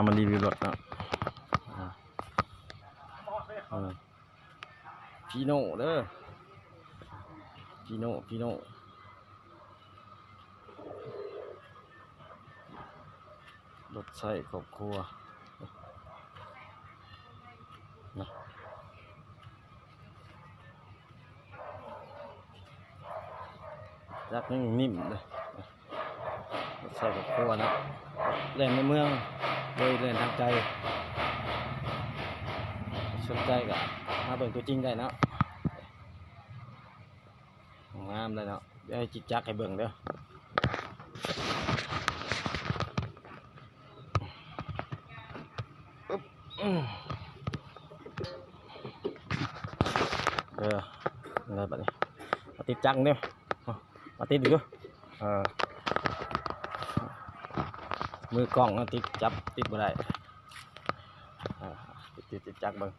มันรีวิวรถเนาะพีโน่เด้อพีโน่รถใช้ครอบครัวนะรักนิ่มเลยรถใช้ครอบครัวนะเล่นในเมืองเลยเล่นทางไกลสนใจก็มาเบิ่งตัวจริงได้เนาะงามเลยเนาะเดี๋ยวให้จิกจักให้เบิ่งเด้ออะไรแบบนี้มาติดจังเนี่ยมาติดดูมือกล้องติดจับติดบ่ได้ติดจักเบิ่ง